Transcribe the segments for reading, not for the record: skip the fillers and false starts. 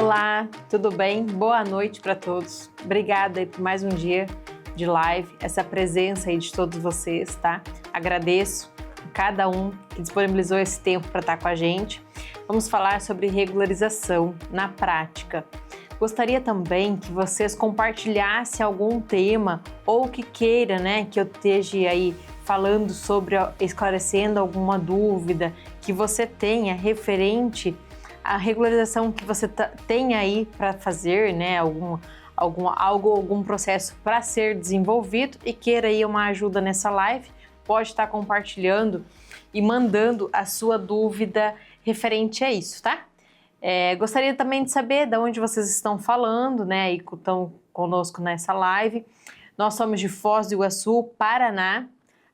Olá, tudo bem? Boa noite para todos. Obrigada aí por mais um dia de live, essa presença aí de todos vocês, tá? Agradeço a cada um que disponibilizou esse tempo para estar com a gente. Vamos falar sobre regularização na prática. Gostaria também que vocês compartilhassem algum tema ou que queira, né, que eu esteja aí falando sobre, esclarecendo alguma dúvida que você tenha referente à regularização que você tem aí para fazer, né, algum processo para ser desenvolvido e queira aí uma ajuda nessa live, pode estar compartilhando e mandando a sua dúvida referente a isso, tá? Gostaria também de saber de onde vocês estão falando, né, e estão conosco nessa live. Nós somos de Foz do Iguaçu, Paraná,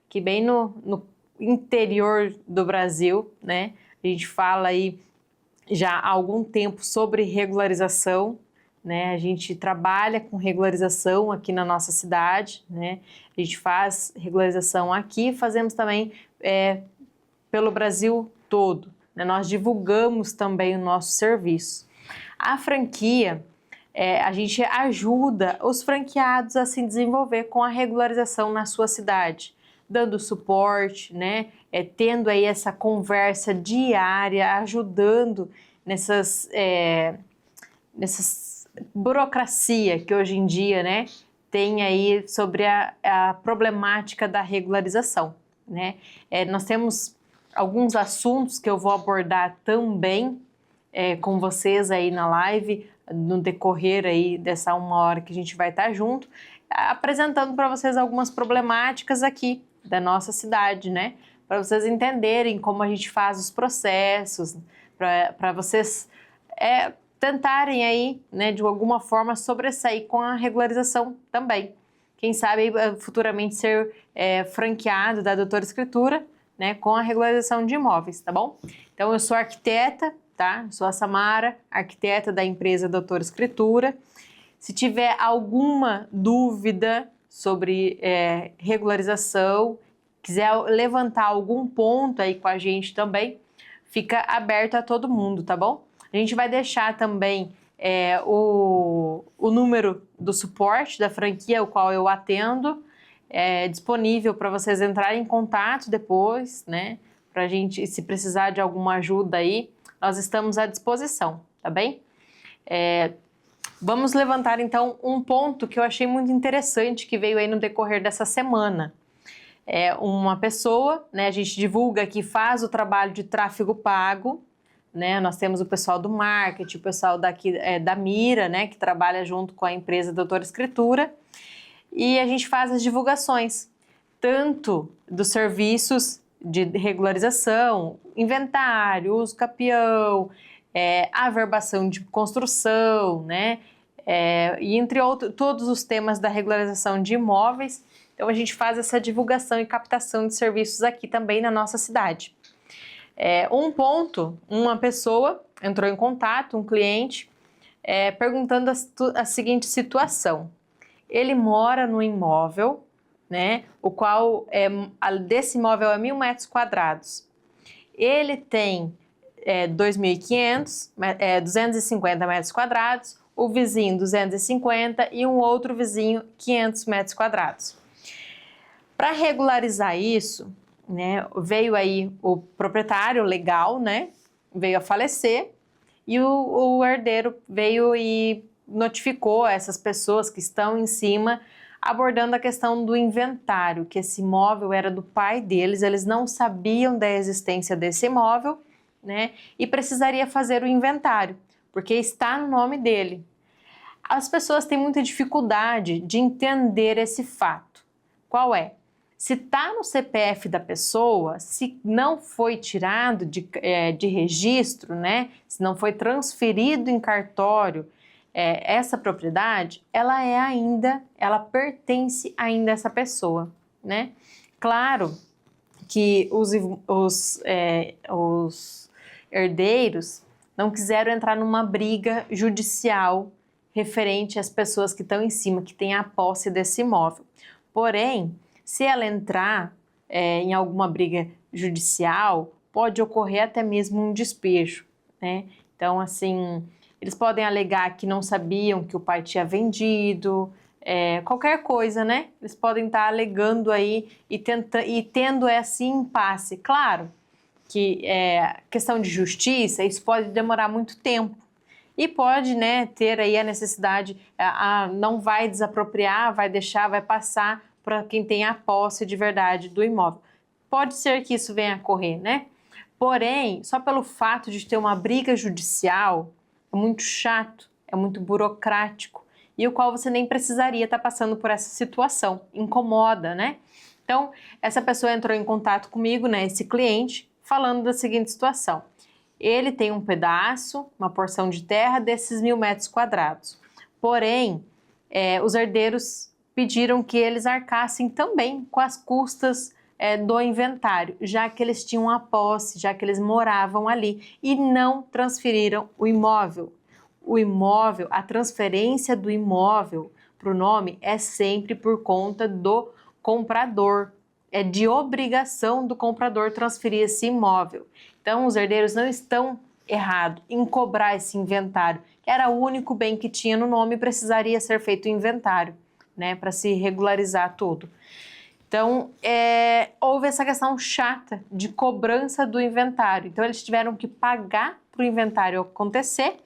aqui bem no interior do Brasil, né? A gente fala aí já há algum tempo sobre regularização, né? A gente trabalha com regularização aqui na nossa cidade, né? A gente faz regularização aqui, fazemos também pelo Brasil todo, né? Nós divulgamos também o nosso serviço. A franquia, a gente ajuda os franqueados a se desenvolver com a regularização na sua cidade, dando suporte, né? Tendo aí essa conversa diária, ajudando nessas burocracia que hoje em dia, né, tem aí sobre a problemática da regularização, né? Nós temos alguns assuntos que eu vou abordar também com vocês aí na live, no decorrer aí dessa 1 hora que a gente vai estar junto, apresentando para vocês algumas problemáticas aqui da nossa cidade, né? Para vocês entenderem como a gente faz os processos, para vocês tentarem aí, né, de alguma forma sobressair com a regularização também. Quem sabe futuramente ser franqueado da Doutora Escritura, né, com a regularização de imóveis, tá bom? Então eu sou arquiteta, tá? Sou a Samara, arquiteta da empresa Doutora Escritura. Se tiver alguma dúvida sobre regularização, quiser levantar algum ponto aí com a gente também, fica aberto a todo mundo, tá bom? A gente vai deixar também o número do suporte da franquia, o qual eu atendo, disponível para vocês entrarem em contato depois, né? Pra gente, se precisar de alguma ajuda aí, nós estamos à disposição, tá bem? Vamos levantar então um ponto que eu achei muito interessante que veio aí no decorrer dessa semana. Uma pessoa, né, a gente divulga que faz o trabalho de tráfego pago, né? Nós temos o pessoal do marketing, o pessoal daqui da Mira, né, que trabalha junto com a empresa Doutora Escritura, e a gente faz as divulgações, tanto dos serviços de regularização, inventário, uso capião, averbação de construção, né? E entre outros, todos os temas da regularização de imóveis. Então a gente faz essa divulgação e captação de serviços aqui também na nossa cidade. Uma pessoa entrou em contato, um cliente, perguntando a seguinte situação. Ele mora no imóvel, né, o qual desse imóvel é 1.000 metros quadrados. Ele tem 2.500, 250 metros quadrados, o vizinho 250 e um outro vizinho 500 metros quadrados. Para regularizar isso, né, veio aí o proprietário legal, né, veio a falecer e o herdeiro veio e notificou essas pessoas que estão em cima, abordando a questão do inventário, que esse imóvel era do pai deles, eles não sabiam da existência desse imóvel, né, e precisaria fazer o inventário, porque está no nome dele. As pessoas têm muita dificuldade de entender esse fato. Qual é? Se está no CPF da pessoa, se não foi tirado de registro, né, se não foi transferido em cartório essa propriedade, ela pertence ainda a essa pessoa, né? Claro que os herdeiros não quiseram entrar numa briga judicial referente às pessoas que estão em cima, que têm a posse desse imóvel. Porém, se ela entrar em alguma briga judicial, pode ocorrer até mesmo um despejo, né? Então, assim, Eles podem alegar que não sabiam que o pai tinha vendido, qualquer coisa, né? Eles podem estar alegando aí e tendo esse impasse. Claro que questão de justiça, isso pode demorar muito tempo. E pode, né, ter aí a necessidade, não vai desapropriar, vai deixar, vai passar para quem tem a posse de verdade do imóvel. Pode ser que isso venha a ocorrer, né? Porém, só pelo fato de ter uma briga judicial, é muito chato, é muito burocrático, e o qual você nem precisaria estar passando por essa situação. Incomoda, né? Então, essa pessoa entrou em contato comigo, né, esse cliente, falando da seguinte situação. Ele tem um pedaço, uma porção de terra desses 1.000 metros quadrados. Porém, os herdeiros pediram que eles arcassem também com as custas do inventário, já que eles tinham a posse, já que eles moravam ali e não transferiram o imóvel. O imóvel, a transferência do imóvel para o nome é sempre por conta do comprador. É de obrigação do comprador transferir esse imóvel. Então, os herdeiros não estão errados em cobrar esse inventário, que era o único bem que tinha no nome e precisaria ser feito o inventário, né, para se regularizar tudo. Então, houve essa questão chata de cobrança do inventário. Então, eles tiveram que pagar para o inventário acontecer.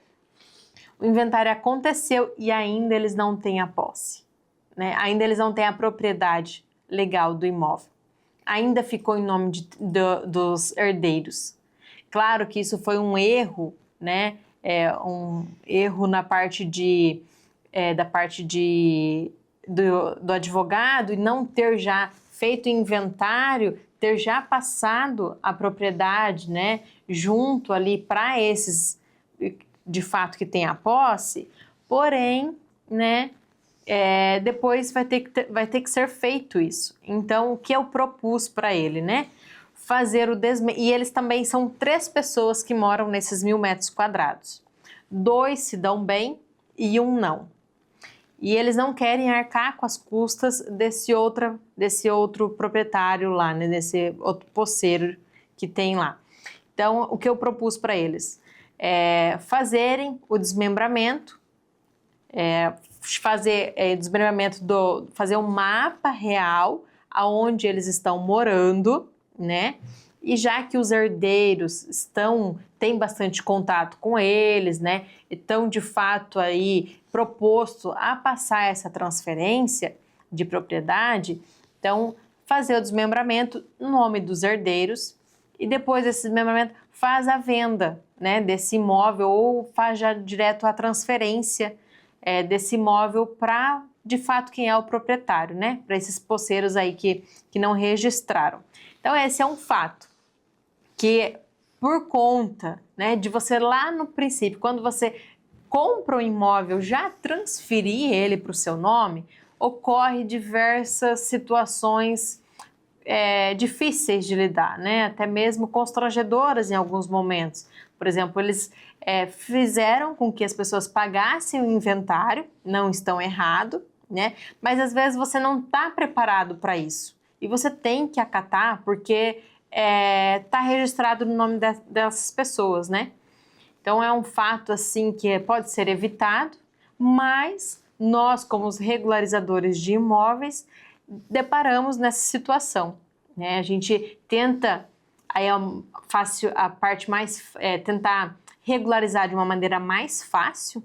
O inventário aconteceu e ainda eles não têm a posse, né? Ainda eles não têm a propriedade legal do imóvel. Ainda ficou em nome dos herdeiros. Claro que isso foi um erro, né? Um erro na parte do advogado e não ter já feito inventário, ter já passado a propriedade, né? Junto ali para esses, de fato, que tem a posse. Porém, né? Depois vai ter que ser feito isso. Então, o que eu propus para ele, né? Fazer o desmembramento. E eles também são 3 pessoas que moram nesses 1.000 metros quadrados. 2 se dão bem e 1 não. E eles não querem arcar com as custas desse outro proprietário lá, né? Desse outro posseiro que tem lá. Então, o que eu propus para eles? Fazerem o desmembramento, fazer um mapa real aonde eles estão morando, né? E já que os herdeiros têm bastante contato com eles, né? Estão de fato aí proposto a passar essa transferência de propriedade, então fazer o desmembramento no nome dos herdeiros e depois desse desmembramento faz a venda, né, desse imóvel ou faz já direto a transferência desse imóvel para, de fato, quem é o proprietário, né? Para esses posseiros aí que não registraram. Então, esse é um fato que, por conta, né, de você lá no princípio, quando você compra o imóvel, já transferir ele para o seu nome, ocorre diversas situações difíceis de lidar, né? Até mesmo constrangedoras em alguns momentos. Por exemplo, eles fizeram com que as pessoas pagassem o inventário, não estão errado, né? Mas às vezes você não está preparado para isso e você tem que acatar porque está registrado no nome dessas pessoas, né? Então é um fato assim que pode ser evitado, mas nós, como os regularizadores de imóveis, deparamos nessa situação, né? A gente tenta, aí a parte mais, tentar regularizar de uma maneira mais fácil,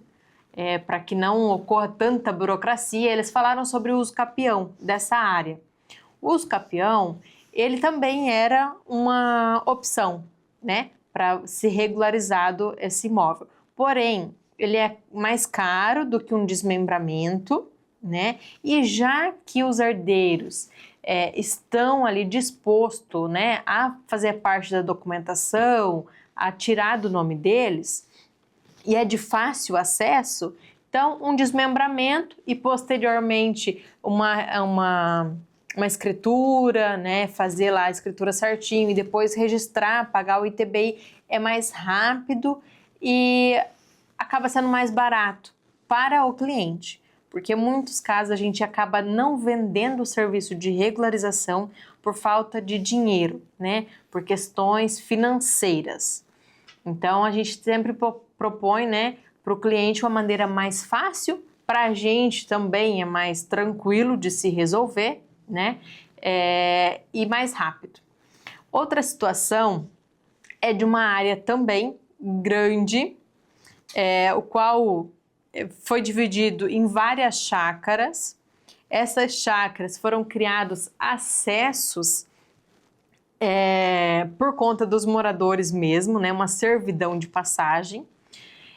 para que não ocorra tanta burocracia. Eles falaram sobre o uso capião dessa área. O uso capião, ele também era uma opção, né, para ser regularizado esse imóvel. Porém, ele é mais caro do que um desmembramento, né? E já que os herdeiros estão ali dispostos, né, a fazer parte da documentação, a tirar do nome deles, e é de fácil acesso, então um desmembramento e posteriormente uma escritura, né, fazer lá a escritura certinho e depois registrar, pagar o ITBI é mais rápido e acaba sendo mais barato para o cliente, porque em muitos casos a gente acaba não vendendo o serviço de regularização por falta de dinheiro, né, por questões financeiras. Então a gente sempre propõe, né, para o cliente uma maneira mais fácil, para a gente também é mais tranquilo de se resolver, né? E mais rápido. Outra situação é de uma área também grande, o qual foi dividido em várias chácaras. Essas chácaras foram criados acessos por conta dos moradores mesmo, né? Uma servidão de passagem.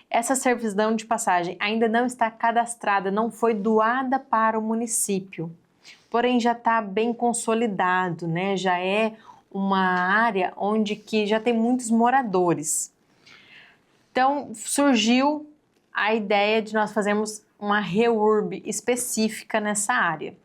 Essa servidão de passagem ainda não está cadastrada, não foi doada para o município, porém já está bem consolidado, né? Já é uma área onde que já tem muitos moradores. Então surgiu a ideia de nós fazermos uma REURB específica nessa área.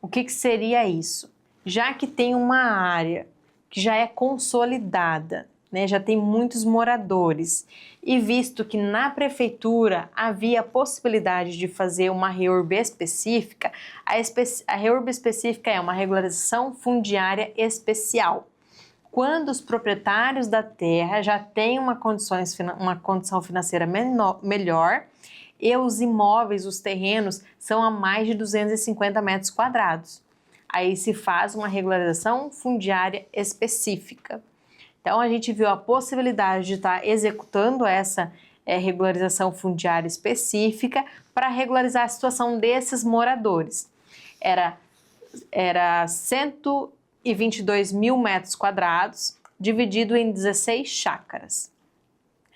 O que seria isso? Já que tem uma área que já é consolidada, né, já tem muitos moradores, e visto que na prefeitura havia a possibilidade de fazer uma REURB específica, a REURB específica é uma regularização fundiária especial. Quando os proprietários da terra já têm uma condição financeira melhor e os imóveis, os terrenos, são a mais de 250 metros quadrados. Aí se faz uma regularização fundiária específica. Então, a gente viu a possibilidade de estar executando essa regularização fundiária específica para regularizar a situação desses moradores. Era 122 mil metros quadrados, dividido em 16 chácaras.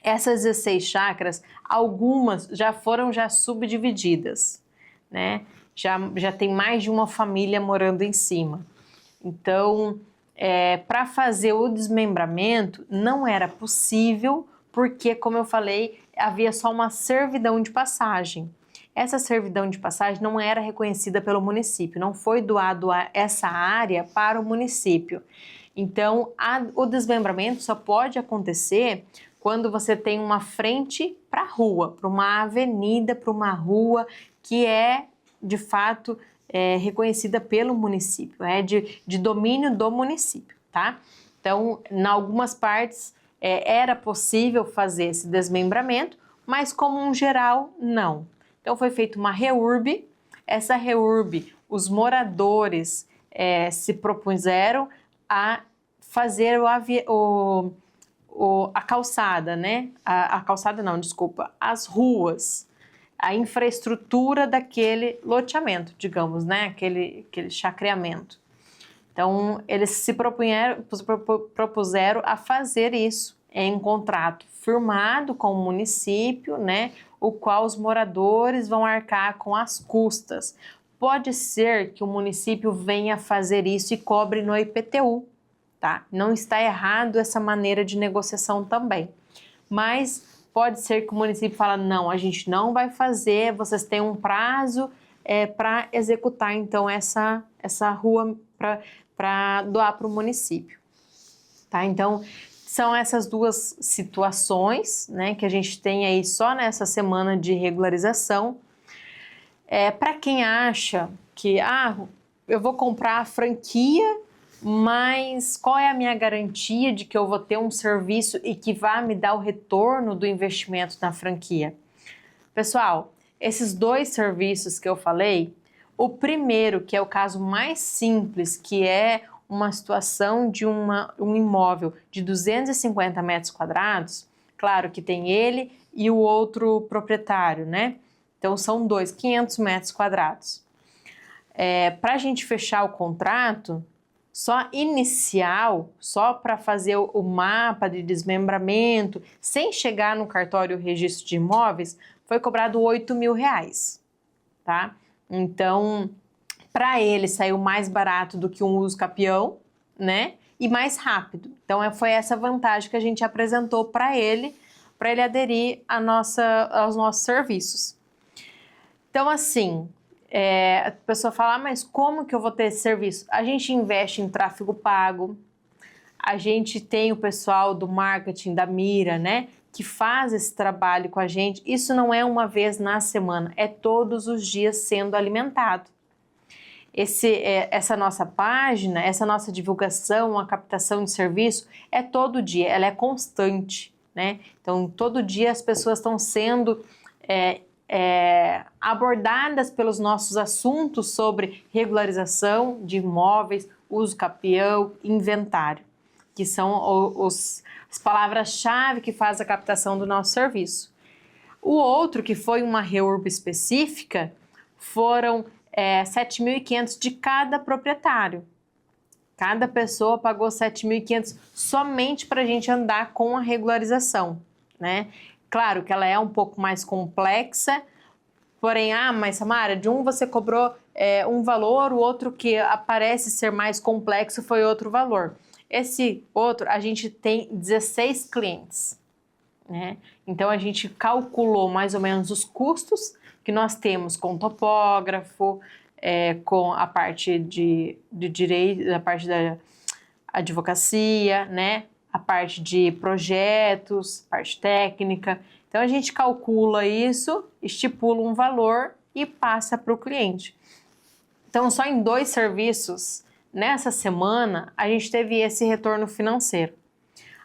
Essas 16 chácaras, algumas já foram subdivididas, né? Já tem mais de uma família morando em cima. Então, para fazer o desmembramento não era possível, porque, como eu falei, havia só uma servidão de passagem. Essa servidão de passagem não era reconhecida pelo município, não foi doado essa área para o município. Então, o desmembramento só pode acontecer quando você tem uma frente para a rua, para uma avenida, para uma rua que é, de fato, reconhecida pelo município, de domínio do município, tá? Então, em algumas partes era possível fazer esse desmembramento, mas como um geral, não. Então, foi feita uma REURB. Essa REURB, os moradores se propuseram a fazer a calçada, né? A calçada não, desculpa, as ruas, a infraestrutura daquele loteamento, digamos, né? Aquele chacreamento. Então, eles se propuseram a fazer isso em contrato firmado com o município, né? O qual os moradores vão arcar com as custas. Pode ser que o município venha fazer isso e cobre no IPTU, tá? Não está errado essa maneira de negociação também, mas pode ser que o município fale, não, a gente não vai fazer, vocês têm um prazo para executar então essa rua para doar para o município, tá? Então, são essas duas situações, né, que a gente tem aí só nessa semana de regularização. Para quem acha que, eu vou comprar a franquia, mas qual é a minha garantia de que eu vou ter um serviço e que vai me dar o retorno do investimento na franquia? Pessoal, esses dois serviços que eu falei, o primeiro, que é o caso mais simples, que é uma situação de um imóvel de 250 metros quadrados, claro que tem ele e o outro proprietário, né? Então são 500 metros quadrados. Para a gente fechar o contrato, só inicial, só para fazer o mapa de desmembramento, sem chegar no cartório registro de imóveis, foi cobrado R$8.000, tá? Então, para ele saiu mais barato do que um uso capião, né? E mais rápido. Então, foi essa vantagem que a gente apresentou para ele aderir aos nossos serviços. Então, assim, a pessoa fala, mas como que eu vou ter esse serviço? A gente investe em tráfego pago, a gente tem o pessoal do marketing da Mira, né? Que faz esse trabalho com a gente. Isso não é uma vez na semana, é todos os dias sendo alimentado. Essa nossa página, essa nossa divulgação, a captação de serviço é todo dia, ela é constante, né? Então, todo dia as pessoas estão sendo abordadas pelos nossos assuntos sobre regularização de imóveis, uso capião, inventário, que são as palavras-chave que faz a captação do nosso serviço. O outro, que foi uma REURB específica, foram 7.500 de cada proprietário. Cada pessoa pagou 7.500 somente para a gente andar com a regularização, né? Claro que ela é um pouco mais complexa, porém, mas Samara, de um você cobrou um valor, o outro que aparece ser mais complexo foi outro valor. Esse outro, a gente tem 16 clientes, né? Então, a gente calculou mais ou menos os custos que nós temos com topógrafo, com a parte de direito, a parte da advocacia, né? A parte de projetos, parte técnica. Então, a gente calcula isso, estipula um valor e passa para o cliente. Então, só em 2 serviços, nessa semana, a gente teve esse retorno financeiro.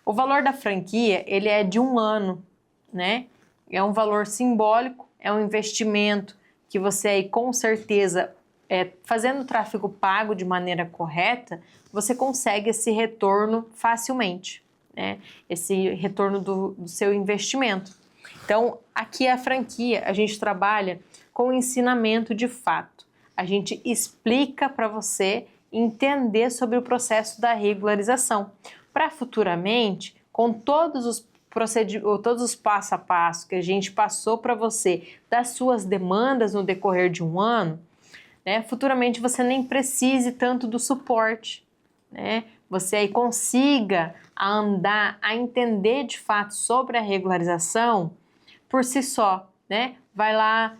O valor da franquia, ele é de 1 ano, né? É um valor simbólico, é um investimento que você aí, com certeza, fazendo o tráfego pago de maneira correta, você consegue esse retorno facilmente, né? Esse retorno do seu investimento. Então, aqui a franquia, a gente trabalha com ensinamento de fato. A gente explica para você entender sobre o processo da regularização, para futuramente, com todos os passo a passo que a gente passou para você das suas demandas no decorrer de 1 ano, né, futuramente você nem precise tanto do suporte, né? Você aí consiga andar, a entender de fato sobre a regularização por si só, né? Vai lá,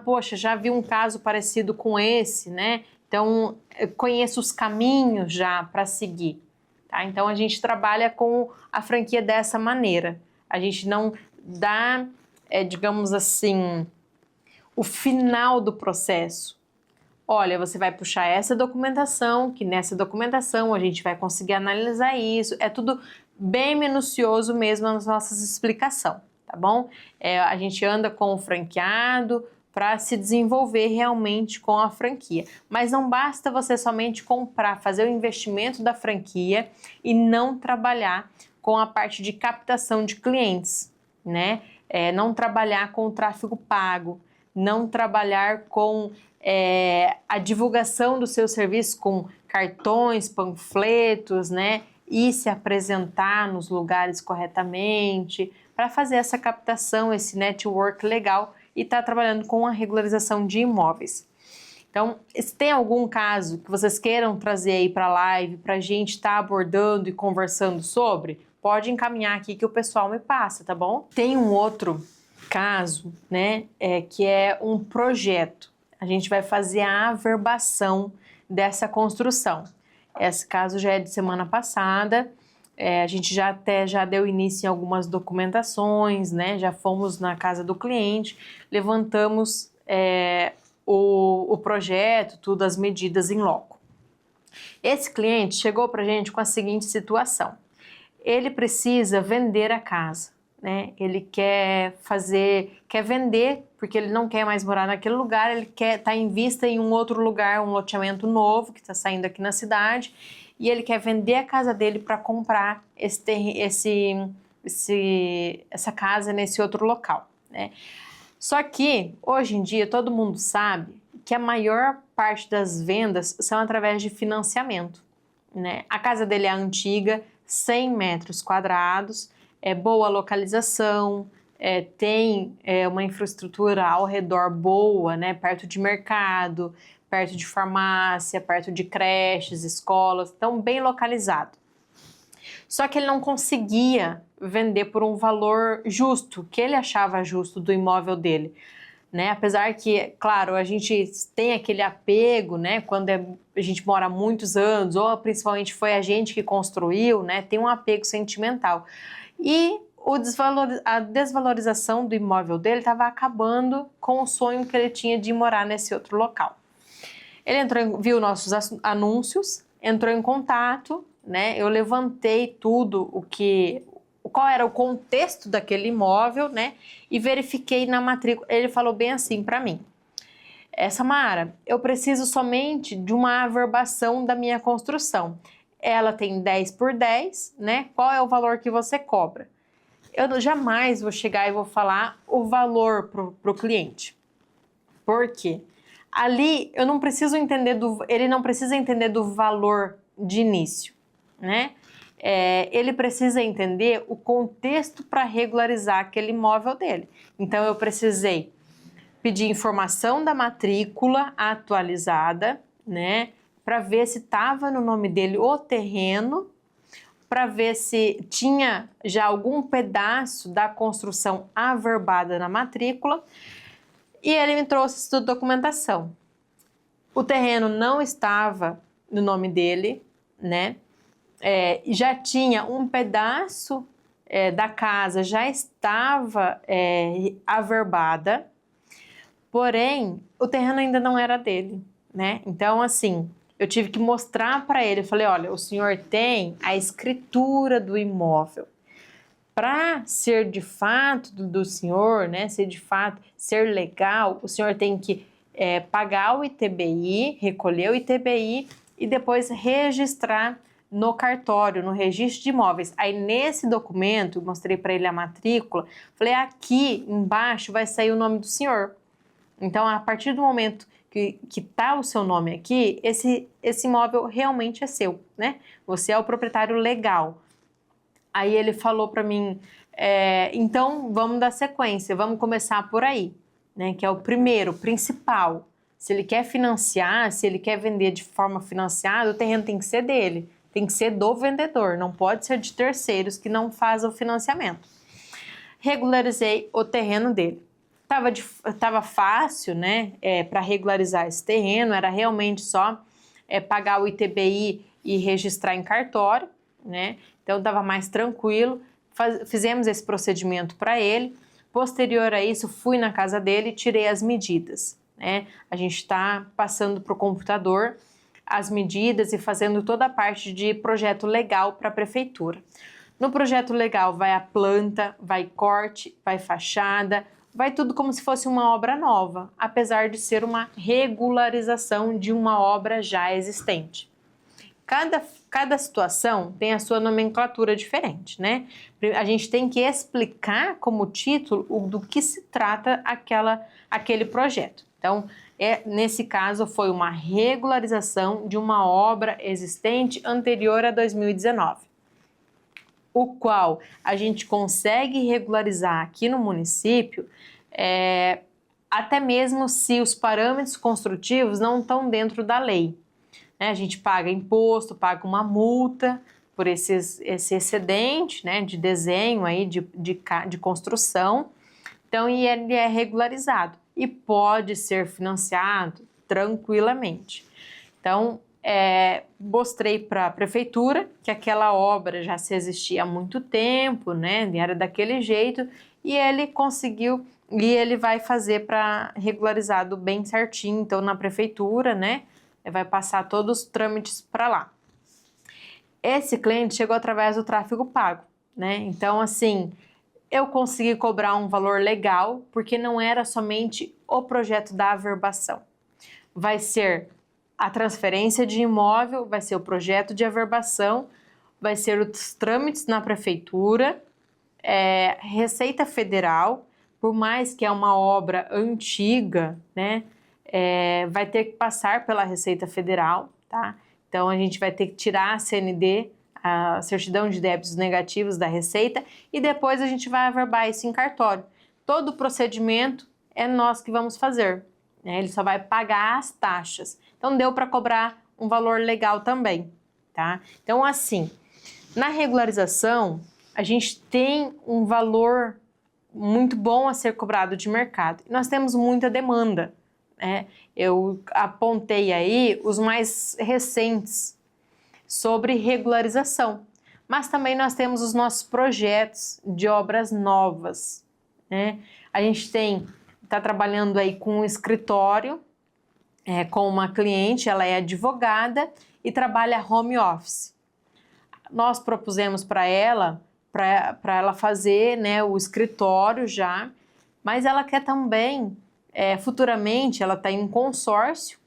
poxa, já vi um caso parecido com esse, né? Então, eu conheço os caminhos já para seguir, tá? Então, a gente trabalha com a franquia dessa maneira. A gente não dá, digamos assim, o final do processo. Olha, você vai puxar essa documentação, que nessa documentação a gente vai conseguir analisar isso. É tudo bem minucioso mesmo nas nossas explicações, tá bom? A gente anda com o franqueado para se desenvolver realmente com a franquia. Mas não basta você somente comprar, fazer o investimento da franquia e não trabalhar com a parte de captação de clientes, né? Não trabalhar com o tráfego pago, não trabalhar com a divulgação do seu serviço com cartões, panfletos, né? E se apresentar nos lugares corretamente para fazer essa captação, esse network legal e estar trabalhando com a regularização de imóveis. Então, se tem algum caso que vocês queiram trazer aí para a live, para a gente estar abordando e conversando sobre, pode encaminhar aqui que o pessoal me passa, tá bom? Tem um outro caso, né, que é um projeto. A gente vai fazer a averbação dessa construção. Esse caso já é de semana passada, a gente já deu início em algumas documentações, né? Já fomos na casa do cliente, levantamos o projeto, tudo, as medidas em loco. Esse cliente chegou para a gente com a seguinte situação: ele precisa vender a casa, né? Ele quer vender porque ele não quer mais morar naquele lugar, ele quer estar em vista em um outro lugar, um loteamento novo que está saindo aqui na cidade, e ele quer vender a casa dele para comprar essa casa nesse outro local, né? Só que, hoje em dia, todo mundo sabe que a maior parte das vendas são através de financiamento, né? A casa dele é antiga, 100 metros quadrados, boa localização, tem uma infraestrutura ao redor boa, né? Perto de mercado, perto de farmácia, perto de creches, escolas, então bem localizado. Só que ele não conseguia vender por um valor justo, que ele achava justo do imóvel dele, né? Apesar que, claro, a gente tem aquele apego, né? Quando a gente mora há muitos anos, ou principalmente foi a gente que construiu, né? Tem um apego sentimental. E a desvalorização do imóvel dele estava acabando com o sonho que ele tinha de morar nesse outro local. Ele viu nossos anúncios, entrou em contato, né? Eu levantei tudo o qual era o contexto daquele imóvel, né? E verifiquei na matrícula. Ele falou bem assim para mim: Samara, eu preciso somente de uma averbação da minha construção. Ela tem 10 por 10, né? Qual é o valor que você cobra? Eu jamais vou chegar e vou falar o valor para o cliente. Por quê? Ali eu não preciso entender ele não precisa entender do valor de início, né? Ele precisa entender o contexto para regularizar aquele imóvel dele. Então eu precisei pedir informação da matrícula atualizada, né? Para ver se estava no nome dele o terreno, para ver se tinha já algum pedaço da construção averbada na matrícula. E ele me trouxe essa documentação. O terreno não estava no nome dele, né? Já tinha um pedaço da casa, já estava averbada, porém, o terreno ainda não era dele, né? Então, assim, eu tive que mostrar para ele, eu falei, olha, o senhor tem a escritura do imóvel. Para ser de fato do senhor, né, ser legal, o senhor tem que pagar o ITBI, recolher o ITBI e depois registrar no cartório, no registro de imóveis. Aí nesse documento, eu mostrei para ele a matrícula, falei, aqui embaixo vai sair o nome do senhor. Então, a partir do momento que está o seu nome aqui, esse imóvel realmente é seu, né? Você é o proprietário legal. Aí ele falou para mim, então vamos dar sequência, vamos começar por aí, né? Que é o primeiro, principal. Se ele quer financiar, se ele quer vender de forma financiada, o terreno tem que ser dele, tem que ser do vendedor, não pode ser de terceiros que não fazem o financiamento. Regularizei o terreno dele. Tava fácil, né? Para regularizar esse terreno, era realmente só pagar o ITBI e registrar em cartório, né? Então estava mais tranquilo, fizemos esse procedimento para ele. Posterior a isso, fui na casa dele e tirei as medidas, né? A gente está passando para o computador as medidas e fazendo toda a parte de projeto legal para a prefeitura. No projeto legal vai a planta, vai corte, vai fachada, vai tudo como se fosse uma obra nova, apesar de ser uma regularização de uma obra já existente. Cada situação tem a sua nomenclatura diferente, né? A gente tem que explicar como título do que se trata aquele projeto. Então, nesse caso, foi uma regularização de uma obra existente anterior a 2019, o qual a gente consegue regularizar aqui no município, até mesmo se os parâmetros construtivos não estão dentro da lei. A gente paga imposto, paga uma multa por esse excedente, né, de desenho aí de construção. Então, e ele é regularizado e pode ser financiado tranquilamente. Então, mostrei para a prefeitura que aquela obra já se existia há muito tempo, né, era daquele jeito, e ele conseguiu, e ele vai fazer para regularizado bem certinho, então na prefeitura, né, vai passar todos os trâmites para lá. Esse cliente chegou através do tráfego pago, né? Então, assim, eu consegui cobrar um valor legal, porque não era somente o projeto da averbação. Vai ser a transferência de imóvel, vai ser o projeto de averbação, vai ser os trâmites na prefeitura, Receita Federal, por mais que é uma obra antiga, né? Vai ter que passar pela Receita Federal, tá? Então, a gente vai ter que tirar a CND, a certidão de débitos negativos da Receita, e depois a gente vai averbar isso em cartório. Todo o procedimento é nós que vamos fazer, né? Ele só vai pagar as taxas. Então, deu para cobrar um valor legal também, tá? Então, assim, na regularização, a gente tem um valor muito bom a ser cobrado de mercado. E nós temos muita demanda. Eu apontei aí os mais recentes sobre regularização, mas também nós temos os nossos projetos de obras novas, né? A gente está trabalhando aí com um escritório, com uma cliente, ela é advogada e trabalha home office. Nós propusemos para ela para ela fazer, né, o escritório já, mas ela quer também, futuramente, ela está em um consórcio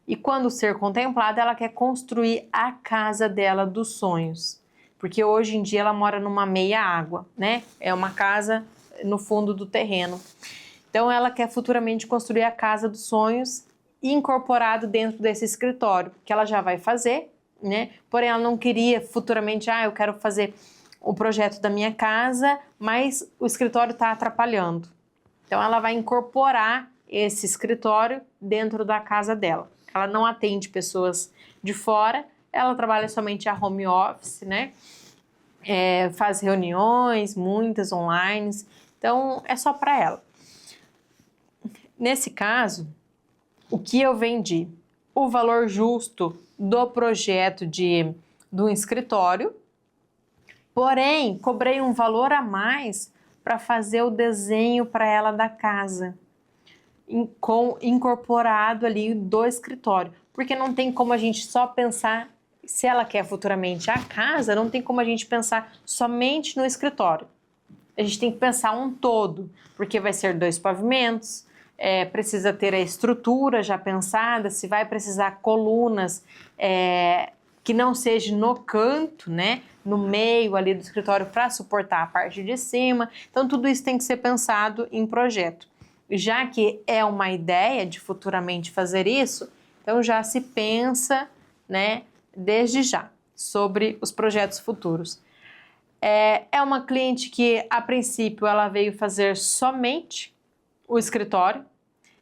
e quando ser contemplada, ela quer construir a casa dela dos sonhos, porque hoje em dia ela mora numa meia água, né? É uma casa no fundo do terreno. Então ela quer futuramente construir a casa dos sonhos incorporado dentro desse escritório, que ela já vai fazer, né? Porém ela não queria futuramente, eu quero fazer o projeto da minha casa, mas o escritório está atrapalhando. Então ela vai incorporar esse escritório dentro da casa dela. Ela não atende pessoas de fora, ela trabalha somente a home office, né? Faz reuniões, muitas online, então é só para ela. Nesse caso, o que eu vendi? O valor justo do projeto do escritório, porém, cobrei um valor a mais para fazer o desenho para ela da casa, incorporado ali do escritório. Porque não tem como a gente só pensar, se ela quer futuramente a casa, não tem como a gente pensar somente no escritório. A gente tem que pensar um todo, porque vai ser 2 pavimentos, precisa ter a estrutura já pensada, se vai precisar colunas que não seja no canto, né, no meio ali do escritório para suportar a parte de cima. Então tudo isso tem que ser pensado em projeto. Já que é uma ideia de futuramente fazer isso, então já se pensa, né, desde já sobre os projetos futuros. É uma cliente que a princípio ela veio fazer somente o escritório.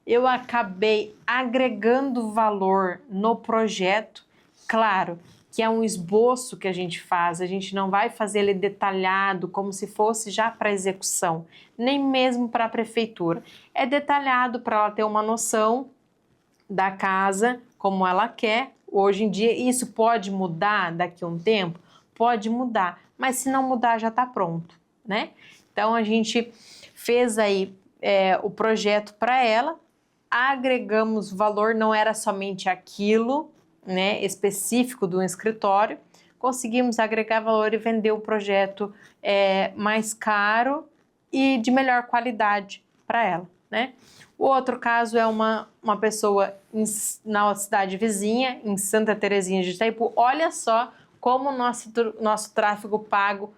Eu acabei agregando valor no projeto, claro que é um esboço que a gente não vai fazer ele detalhado como se fosse já para execução, nem mesmo para a prefeitura. É detalhado para ela ter uma noção da casa, como ela quer. Hoje em dia isso pode mudar daqui a um tempo? Pode mudar, mas se não mudar já está pronto, né? Então a gente fez aí o projeto para ela, agregamos valor, não era somente aquilo, né, específico do escritório, conseguimos agregar valor e vender o projeto mais caro e de melhor qualidade para ela, né? O outro caso é uma pessoa na cidade vizinha, em Santa Terezinha de Itaipu. Olha só como o nosso tráfego pago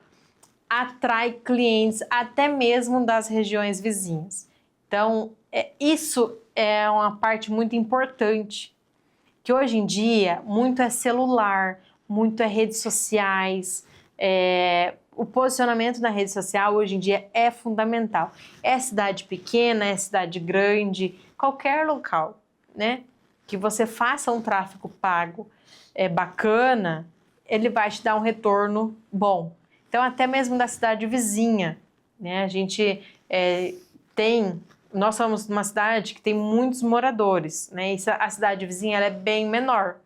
atrai clientes até mesmo das regiões vizinhas. Então, isso é uma parte muito importante, que hoje em dia muito é celular, muito é redes sociais, o posicionamento na rede social hoje em dia é fundamental. É cidade pequena, é cidade grande, qualquer local, né, que você faça um tráfego pago bacana, ele vai te dar um retorno bom. Então, até mesmo da cidade vizinha, né, a gente nós somos uma cidade que tem muitos moradores, né, e a cidade vizinha ela é bem menor,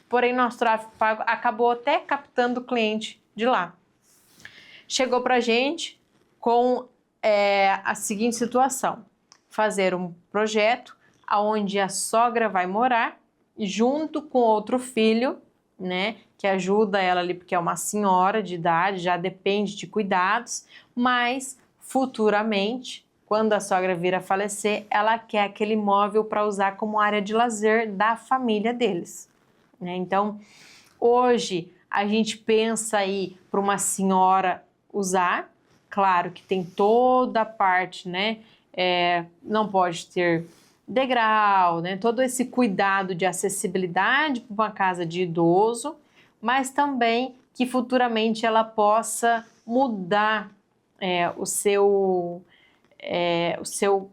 porém nosso tráfego pago acabou até captando cliente de lá. Chegou para a gente com a seguinte situação: fazer um projeto onde a sogra vai morar junto com outro filho, né, que ajuda ela ali porque é uma senhora de idade, já depende de cuidados, mas futuramente, quando a sogra vir a falecer, ela quer aquele imóvel para usar como área de lazer da família deles, né? Então, hoje a gente pensa aí para uma senhora usar, claro que tem toda a parte, né? Não pode ter degrau, né? Todo esse cuidado de acessibilidade para uma casa de idoso, mas também que futuramente ela possa mudar o seu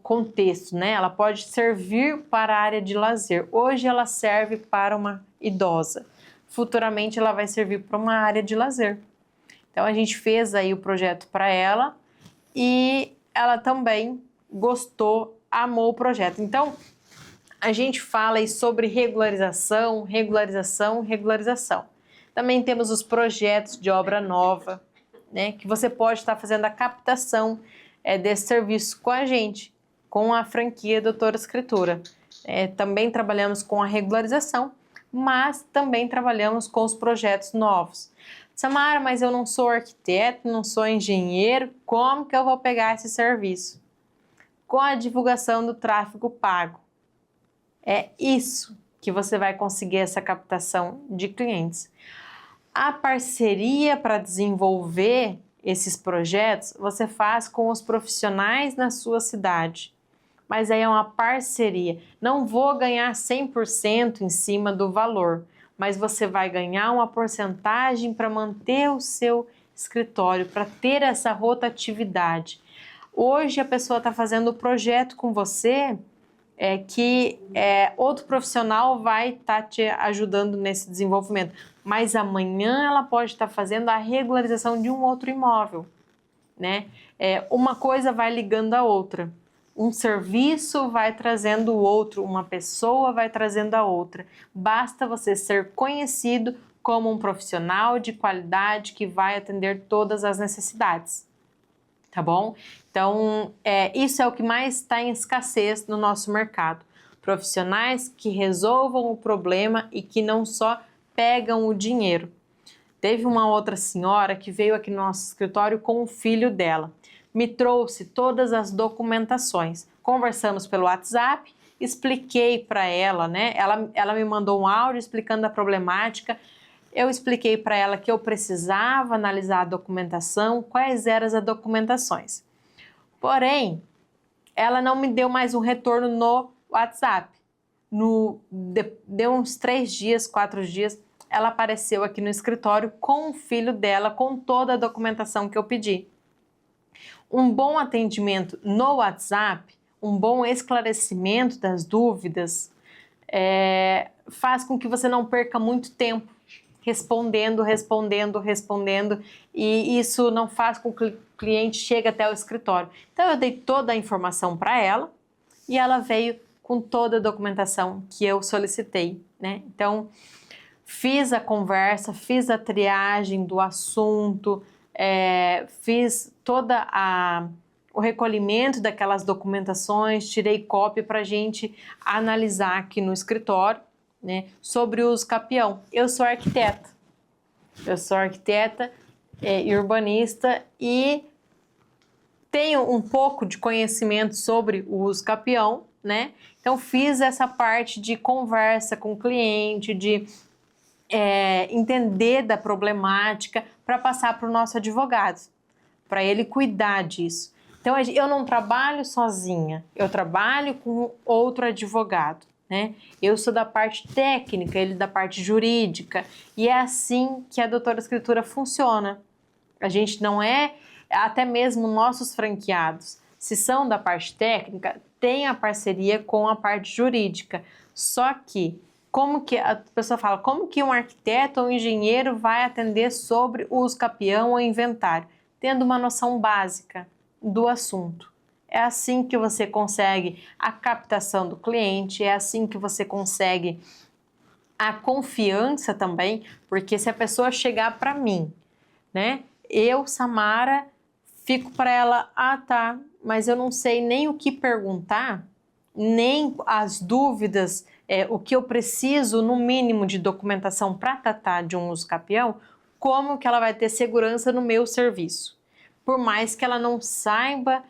contexto, né? Ela pode servir para a área de lazer. Hoje ela serve para uma idosa, futuramente ela vai servir para uma área de lazer. Então a gente fez aí o projeto para ela e ela também gostou, amou o projeto. Então a gente fala aí sobre regularização, regularização, regularização. Também temos os projetos de obra nova, né, que você pode estar fazendo a captação desse serviço com a gente, com a franquia Doutora Escritura. Também trabalhamos com a regularização, mas também trabalhamos com os projetos novos. Samara, mas eu não sou arquiteto, não sou engenheiro, como que eu vou pegar esse serviço? Com a divulgação do tráfego pago. É isso que você vai conseguir essa captação de clientes. A parceria para desenvolver esses projetos você faz com os profissionais na sua cidade. Mas aí é uma parceria. Não vou ganhar 100% em cima do valor, mas você vai ganhar uma porcentagem para manter o seu escritório, para ter essa rotatividade. Hoje a pessoa está fazendo o projeto com você, outro profissional vai estar te ajudando nesse desenvolvimento, mas amanhã ela pode estar fazendo a regularização de um outro imóvel, né? Uma coisa vai ligando a outra. Um serviço vai trazendo o outro, uma pessoa vai trazendo a outra. Basta você ser conhecido como um profissional de qualidade que vai atender todas as necessidades, tá bom? Então, isso é o que mais está em escassez no nosso mercado. Profissionais que resolvam o problema e que não só pegam o dinheiro. Teve uma outra senhora que veio aqui no nosso escritório com o filho dela. Me trouxe todas as documentações. Conversamos pelo WhatsApp, expliquei para ela, né? Ela me mandou um áudio explicando a problemática. Eu expliquei para ela que eu precisava analisar a documentação, quais eram as documentações. Porém, ela não me deu mais um retorno no WhatsApp. Deu uns 3 dias, 4 dias, ela apareceu aqui no escritório com o filho dela, com toda a documentação que eu pedi. Um bom atendimento no WhatsApp, um bom esclarecimento das dúvidas, faz com que você não perca muito tempo respondendo, e isso não faz com que o cliente chegue até o escritório. Então eu dei toda a informação para ela e ela veio com toda a documentação que eu solicitei, né? Então fiz a conversa, fiz a triagem do assunto, fiz o recolhimento daquelas documentações, tirei cópia para a gente analisar aqui no escritório, né, sobre o uso capião. Eu sou arquiteta e urbanista e tenho um pouco de conhecimento sobre o uso capião, né? Então fiz essa parte de conversa com o cliente, de entender da problemática para passar para o nosso advogado, para ele cuidar disso. Então eu não trabalho sozinha, eu trabalho com outro advogado, né? Eu sou da parte técnica, ele da parte jurídica, e é assim que a Doutora Escritura funciona. A gente não até mesmo nossos franqueados, se são da parte técnica, tem a parceria com a parte jurídica. Só que, como que a pessoa fala, como que um arquiteto ou um engenheiro vai atender sobre o uso capião ou inventário? Tendo uma noção básica do assunto. É assim que você consegue a captação do cliente, é assim que você consegue a confiança também, porque se a pessoa chegar para mim, né, eu, Samara, fico para ela, tá, mas eu não sei nem o que perguntar, nem as dúvidas, o que eu preciso no mínimo de documentação para tratar de um uso capião, como que ela vai ter segurança no meu serviço? Por mais que ela não saiba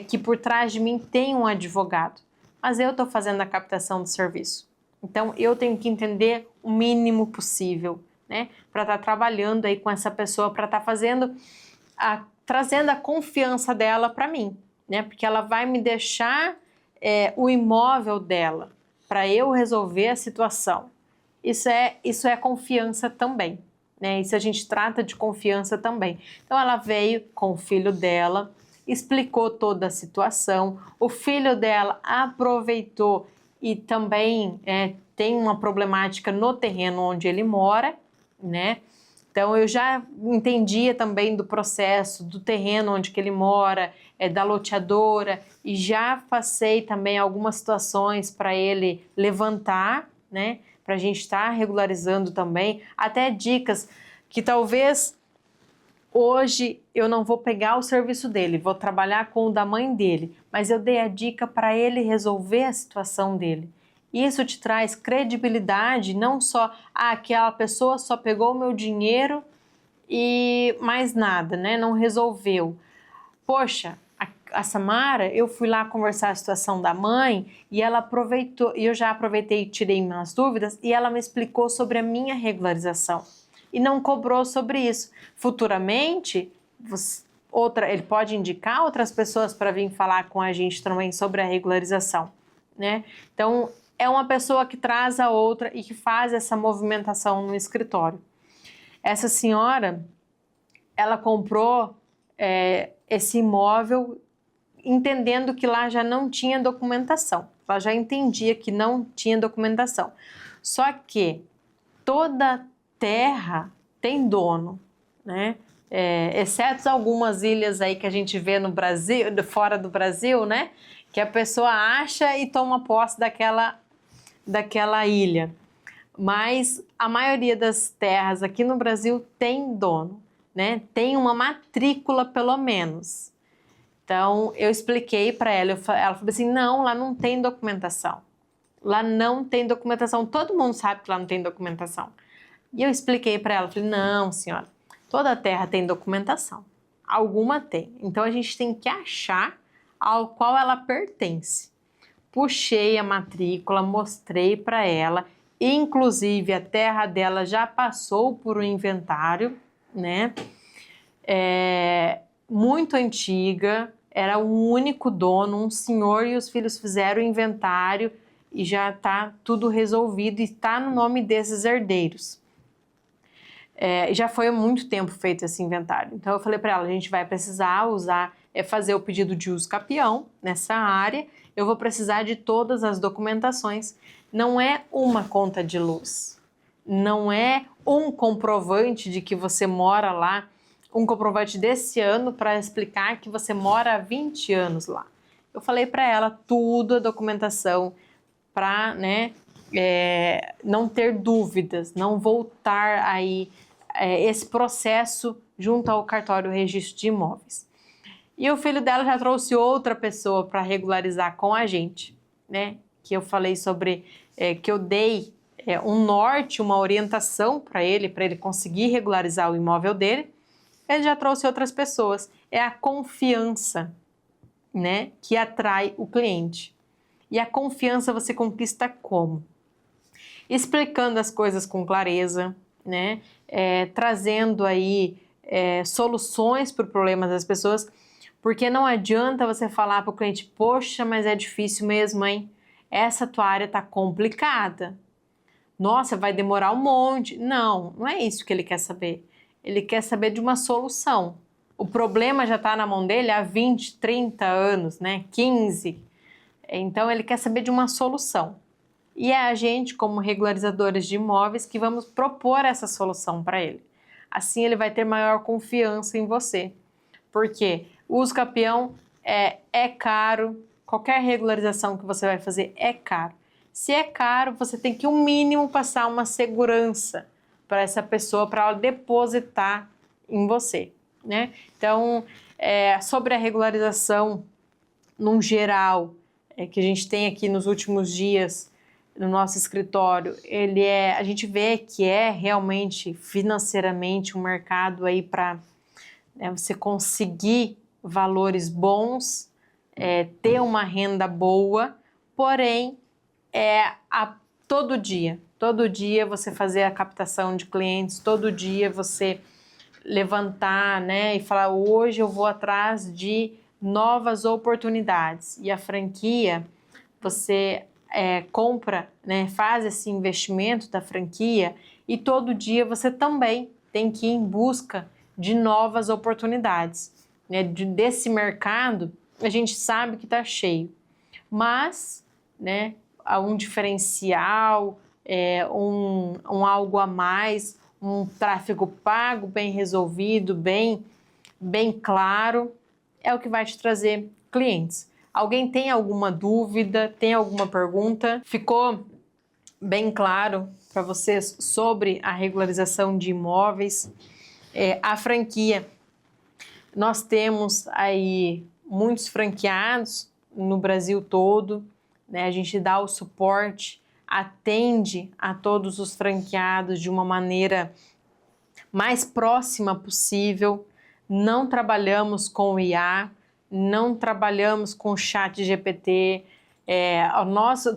que por trás de mim tem um advogado, mas eu estou fazendo a captação do serviço. Então eu tenho que entender o mínimo possível, né, para estar trabalhando aí com essa pessoa, para estar trazendo a confiança dela para mim, né, porque ela vai me deixar o imóvel dela para eu resolver a situação. Isso é confiança também, né? Isso a gente trata de confiança também. Então ela veio com o filho dela, explicou toda a situação, o filho dela aproveitou e também tem uma problemática no terreno onde ele mora, né? Então eu já entendia também do processo do terreno onde que ele mora, da loteadora, e já passei também algumas situações para ele levantar, né? Para a gente estar regularizando também, até dicas que talvez hoje eu não vou pegar o serviço dele, vou trabalhar com o da mãe dele, mas eu dei a dica para ele resolver a situação dele. Isso te traz credibilidade, não só aquela pessoa só pegou o meu dinheiro e mais nada, né? Não resolveu. Poxa, a Samara, eu fui lá conversar a situação da mãe e ela aproveitou, e eu já aproveitei e tirei minhas dúvidas, e ela me explicou sobre a minha regularização e não cobrou sobre isso. Futuramente, ele pode indicar outras pessoas para vir falar com a gente também sobre a regularização, né? Então, é uma pessoa que traz a outra e que faz essa movimentação no escritório. Essa senhora, ela comprou esse imóvel entendendo que lá já não tinha documentação. Ela já entendia que não tinha documentação. Só que toda terra tem dono, né? Exceto algumas ilhas aí que a gente vê no Brasil, fora do Brasil, né? Que a pessoa acha e toma posse daquela ilha. Mas a maioria das terras aqui no Brasil tem dono, né? Tem uma matrícula pelo menos. Então, eu expliquei para ela, ela falou assim, não, lá não tem documentação. Lá não tem documentação, todo mundo sabe que lá não tem documentação. E eu expliquei para ela, falei, não, senhora, toda terra tem documentação, alguma tem. Então, a gente tem que achar ao qual ela pertence. Puxei a matrícula, mostrei para ela, inclusive a terra dela já passou por um inventário, né? Muito antiga, era o único dono, um senhor, e os filhos fizeram o inventário e já está tudo resolvido e está no nome desses herdeiros. Já foi há muito tempo feito esse inventário. Então eu falei para ela, a gente vai precisar fazer o pedido de uso capião nessa área, eu vou precisar de todas as documentações. Não é uma conta de luz, não é um comprovante de que você mora lá, um comprovante desse ano para explicar que você mora há 20 anos lá. Eu falei para ela tudo a documentação para, né, não ter dúvidas, não voltar aí esse processo junto ao cartório registro de imóveis. E o filho dela já trouxe outra pessoa para regularizar com a gente, né? Que eu falei sobre, que eu dei um norte, uma orientação para ele conseguir regularizar o imóvel dele. Ele já trouxe outras pessoas. É a confiança, né, que atrai o cliente. E a confiança você conquista como? Explicando as coisas com clareza, né, trazendo aí soluções para o problema das pessoas, porque não adianta você falar para o cliente, poxa, mas é difícil mesmo, hein? Essa tua área tá complicada. Nossa, vai demorar um monte. Não, não é isso que ele quer saber. Ele quer saber de uma solução. O problema já está na mão dele há 20, 30 anos, né? 15. Então, ele quer saber de uma solução. E é a gente, como regularizadores de imóveis, que vamos propor essa solução para ele. Assim, ele vai ter maior confiança em você. Porque o uso capião é caro, qualquer regularização que você vai fazer é caro. Se é caro, você tem que, o mínimo, passar uma segurança para essa pessoa, para ela depositar em você, né? Então, sobre a regularização, num geral, que a gente tem aqui nos últimos dias no nosso escritório, a gente vê que é realmente financeiramente um mercado aí para você conseguir valores bons, ter uma renda boa, porém, todo dia você fazer a captação de clientes, todo dia você levantar, né, e falar, hoje eu vou atrás de novas oportunidades. E a franquia, você compra, né, faz esse investimento da franquia e todo dia você também tem que ir em busca de novas oportunidades, né? Desse mercado, a gente sabe que está cheio, mas, né, há um diferencial, um algo a mais, um tráfego pago bem resolvido, bem claro, é o que vai te trazer clientes. Alguém tem alguma dúvida, tem alguma pergunta? Ficou bem claro para vocês sobre a regularização de imóveis? A franquia, nós temos aí muitos franqueados no Brasil todo, né? A gente dá o suporte, atende a todos os franqueados de uma maneira mais próxima possível. Não trabalhamos com IA, não trabalhamos com o chat GPT.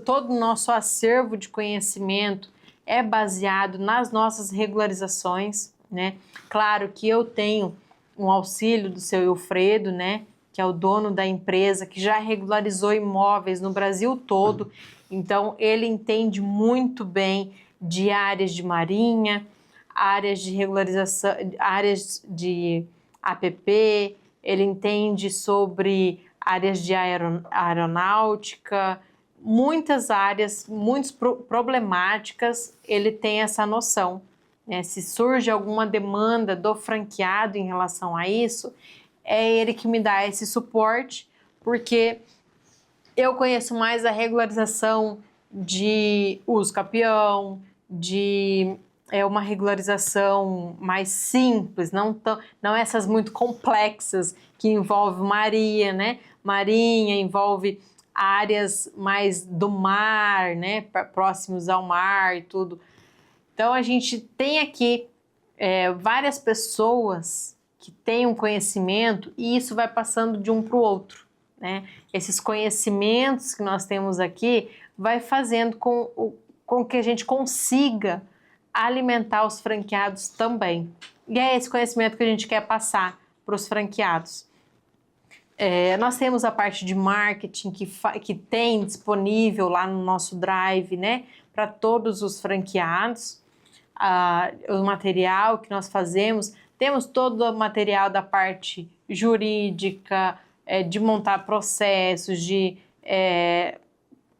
Todo o nosso acervo de conhecimento é baseado nas nossas regularizações, né? Claro que eu tenho um auxílio do seu Wilfredo, né? Que é o dono da empresa, que já regularizou imóveis no Brasil todo. Então, ele entende muito bem de áreas de marinha, áreas de regularização, áreas de APP, ele entende sobre áreas de aeronáutica, muitas áreas, muitas problemáticas, ele tem essa noção, né? Se surge alguma demanda do franqueado em relação a isso, é ele que me dá esse suporte, porque eu conheço mais a regularização de uso capião, de uma regularização mais simples, não essas muito complexas que envolve marinha, né? Marinha envolve áreas mais do mar, né? Próximos ao mar e tudo. Então a gente tem aqui várias pessoas que têm um conhecimento e isso vai passando de um para o outro, né? Esses conhecimentos que nós temos aqui vai fazendo com que a gente consiga alimentar os franqueados também. E é esse conhecimento que a gente quer passar para os franqueados. Nós temos a parte de marketing que tem disponível lá no nosso Drive, né, para todos os franqueados, o material que nós fazemos. Temos todo o material da parte jurídica, de montar processos, de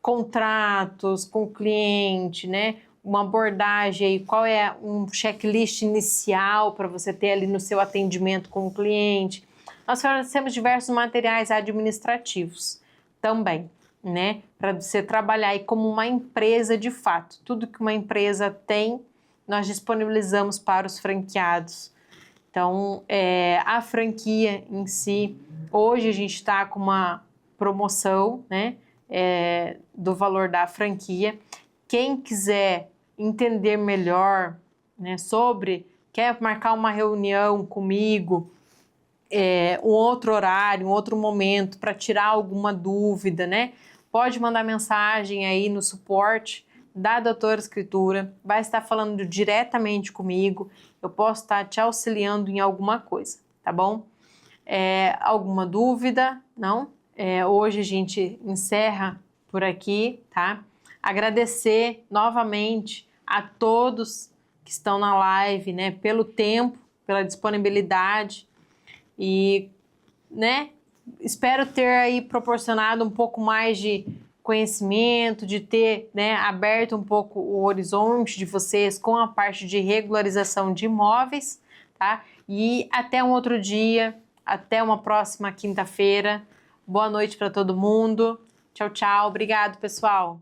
contratos com o cliente, né? Uma abordagem aí, qual é um checklist inicial para você ter ali no seu atendimento com o cliente. Nós temos diversos materiais administrativos também, né? Para você trabalhar aí como uma empresa de fato. Tudo que uma empresa tem, nós disponibilizamos para os franqueados. Então, a franquia em si, hoje a gente está com uma promoção, né? Do valor da franquia. Quem quiser entender melhor, né, quer marcar uma reunião comigo, um outro horário, um outro momento para tirar alguma dúvida, né? Pode mandar mensagem aí no suporte da Doutora Escritura, vai estar falando diretamente comigo, eu posso estar te auxiliando em alguma coisa, tá bom? Alguma dúvida? Não? Hoje a gente encerra por aqui, tá? Agradecer novamente a todos que estão na live, né? Pelo tempo, pela disponibilidade e, né? Espero ter aí proporcionado um pouco mais de conhecimento, de ter, né, aberto um pouco o horizonte de vocês com a parte de regularização de imóveis, tá? E até um outro dia, até uma próxima quinta-feira. Boa noite para todo mundo. Tchau, tchau. Obrigado, pessoal.